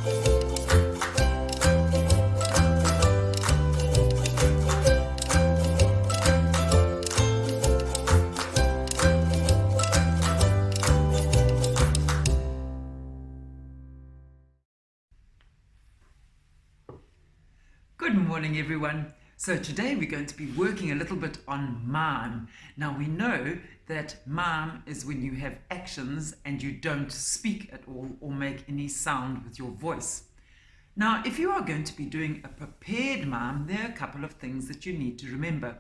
Good morning, everyone. So today we're going to be working a little bit on mime. Now we know that mime is when you have actions and you don't speak at all or make any sound with your voice. Now, if you are going to be doing a prepared mime, there are a couple of things that you need to remember.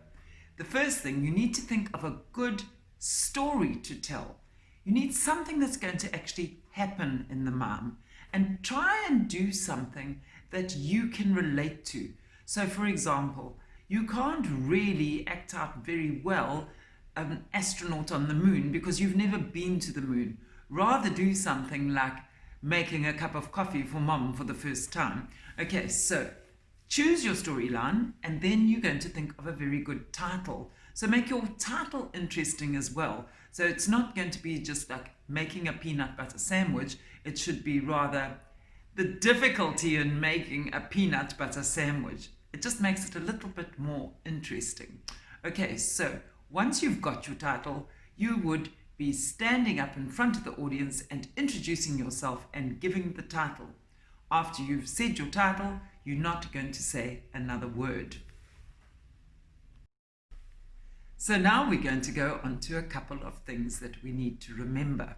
The first thing, you need to think of a good story to tell. You need something that's going to actually happen in the mime, and try and do something that you can relate to. So for example, you can't really act out very well an astronaut on the moon because you've never been to the moon. Rather do something like making a cup of coffee for mom for the first time. Okay, so choose your storyline, and then you're going to think of a very good title. So make your title interesting as well. So it's not going to be just like making a peanut butter sandwich. It should be rather the difficulty in making a peanut butter sandwich. It just makes it a little bit more interesting. Okay, so once you've got your title, you would be standing up in front of the audience and introducing yourself and giving the title. After you've said your title, you're not going to say another word. So now we're going to go on to a couple of things that we need to remember.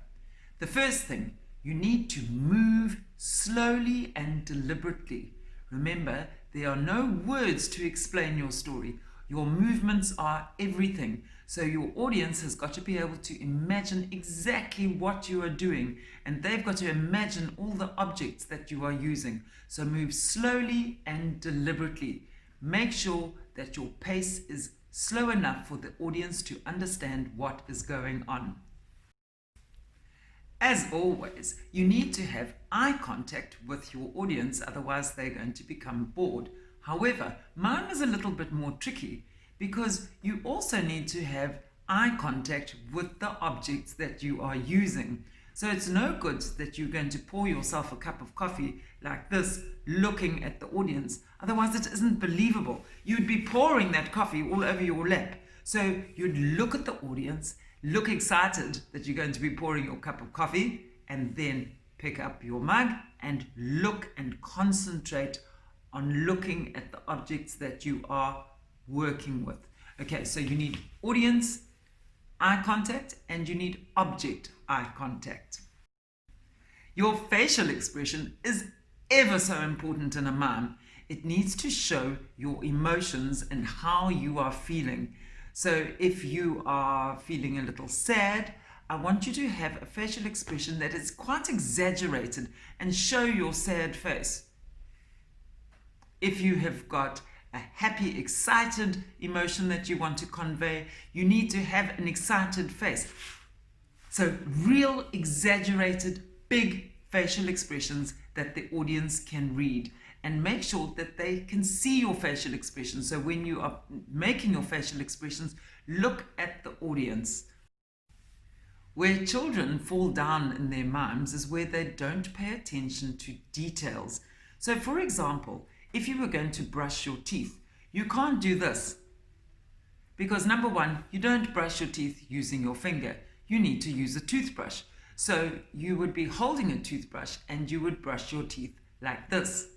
The first thing, you need to move slowly and deliberately. Remember, there are no words to explain your story. Your movements are everything. So your audience has got to be able to imagine exactly what you are doing, and they've got to imagine all the objects that you are using. So move slowly and deliberately. Make sure that your pace is slow enough for the audience to understand what is going on. As always, you need to have eye contact with your audience, otherwise they're going to become bored. However, mime is a little bit more tricky because you also need to have eye contact with the objects that you are using. So it's no good that you're going to pour yourself a cup of coffee like this, looking at the audience. Otherwise it isn't believable. You'd be pouring that coffee all over your lap. So you'd look at the audience, look excited that you're going to be pouring your cup of coffee, and then pick up your mug and look and concentrate on looking at the objects that you are working with. Okay, so you need audience eye contact and you need object eye contact. Your facial expression is ever so important in a mime. It needs to show your emotions and how you are feeling. So if you are feeling a little sad, I want you to have a facial expression that is quite exaggerated and show your sad face. If you have got a happy, excited emotion that you want to convey, you need to have an excited face. So real, exaggerated, big facial expressions that the audience can read. And make sure that they can see your facial expressions. So when you are making your facial expressions, look at the audience. Where children fall down in their mimes is where they don't pay attention to details. So for example, if you were going to brush your teeth, you can't do this. Because number one, you don't brush your teeth using your finger. You need to use a toothbrush. So you would be holding a toothbrush and you would brush your teeth like this.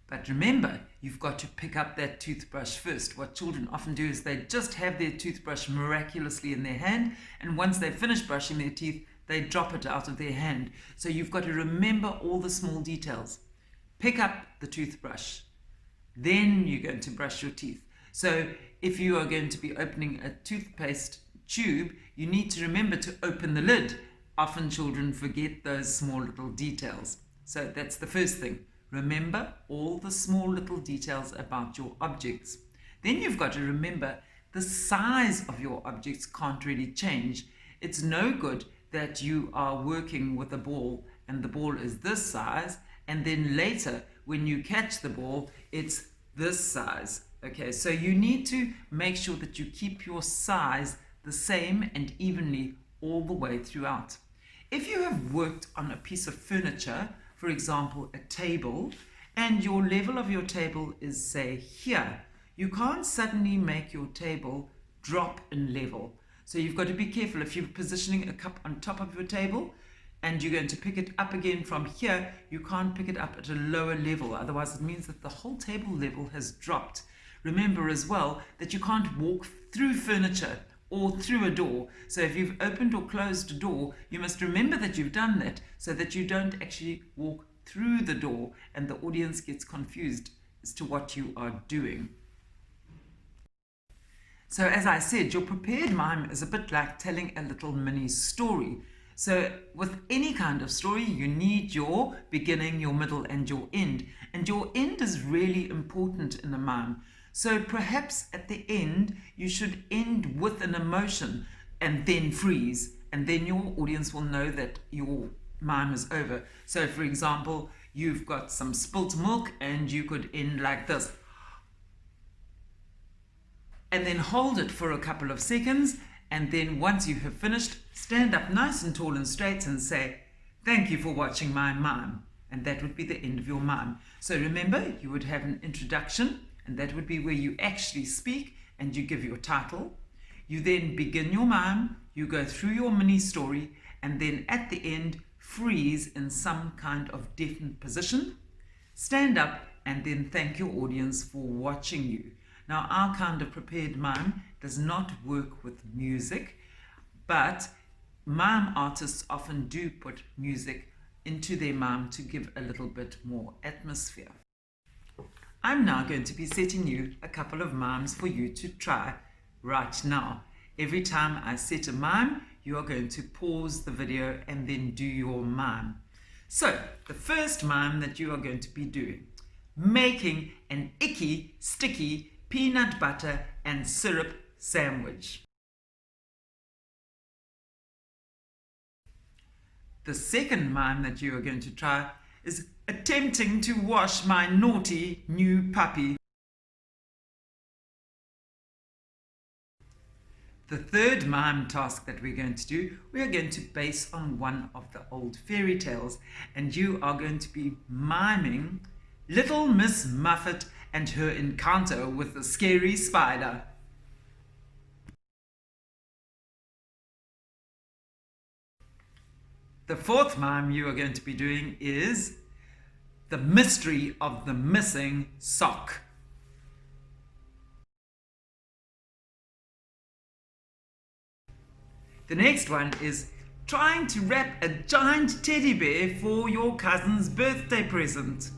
But remember, you've got to pick up that toothbrush first. What children often do is they just have their toothbrush miraculously in their hand, and once they finish brushing their teeth, they drop it out of their hand. So you've got to remember all the small details. Pick up the toothbrush. Then you're going to brush your teeth. So if you are going to be opening a toothpaste tube, you need to remember to open the lid. Often children forget those small little details. So that's the first thing. Remember all the small little details about your objects. Then you've got to remember the size of your objects can't really change. It's no good that you are working with a ball and the ball is this size, and then later when you catch the ball, it's this size. Okay, so you need to make sure that you keep your size the same and evenly all the way throughout. If you have worked on a piece of furniture for example, a table, and your level of your table is, say, here, you can't suddenly make your table drop in level. So you've got to be careful. If you're positioning a cup on top of your table and you're going to pick it up again from here, you can't pick it up at a lower level. Otherwise, it means that the whole table level has dropped. Remember as well that you can't walk through furniture or through a door. So if you've opened or closed a door, you must remember that you've done that so that you don't actually walk through the door and the audience gets confused as to what you are doing. So as I said, your prepared mime is a bit like telling a little mini story. So with any kind of story, you need your beginning, your middle, and your end. And your end is really important in a mime. So perhaps at the end, you should end with an emotion and then freeze. And then your audience will know that your mime is over. So for example, you've got some spilt milk and you could end like this. And then hold it for a couple of seconds, and then once you have finished, stand up nice and tall and straight and say, "Thank you for watching my mime." And that would be the end of your mime. So remember, you would have an introduction, and that would be where you actually speak and you give your title. You then begin your mime, you go through your mini story, and then at the end, freeze in some kind of definite position, stand up, and then thank your audience for watching you. Now, our kind of prepared mime does not work with music, but mime artists often do put music into their mime to give a little bit more atmosphere. I'm now going to be setting you a couple of mimes for you to try right now. Every time I set a mime, you are going to pause the video and then do your mime. So, the first mime that you are going to be doing, making an icky, sticky, peanut butter and syrup sandwich. The second mime that you are going to try is attempting to wash my naughty new puppy. The third mime task that we're going to do, we are going to base on one of the old fairy tales, and you are going to be miming Little Miss Muffet and her encounter with the scary spider. The fourth mime you are going to be doing is The Mystery of the Missing Sock. The next one is trying to wrap a giant teddy bear for your cousin's birthday present.